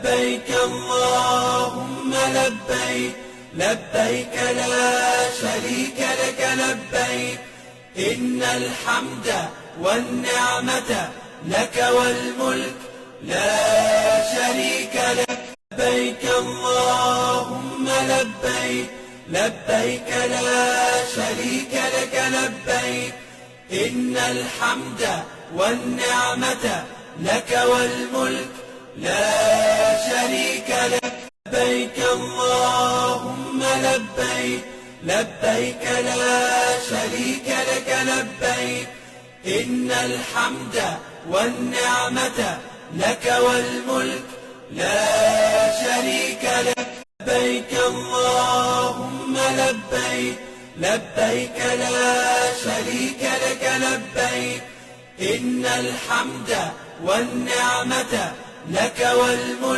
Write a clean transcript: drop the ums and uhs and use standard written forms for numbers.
لبيك اللهم لبيك لبيك لا شريك لك لبيك إن الحمد والنعمة لك والملك لا شريك لك لبيك اللهم لبيك لبيك لا شريك لك لبيك إن الحمد والنعمة لك والملك لا شريك لك لبيك اللهم لبيك لبيك لا شريك لك لبيك إن الحمد والنعمة لك والملك لا شريك لك لبيك اللهم لبيك لبيك لا شريك لك لبيك إن الحمد والنعمة لك والملك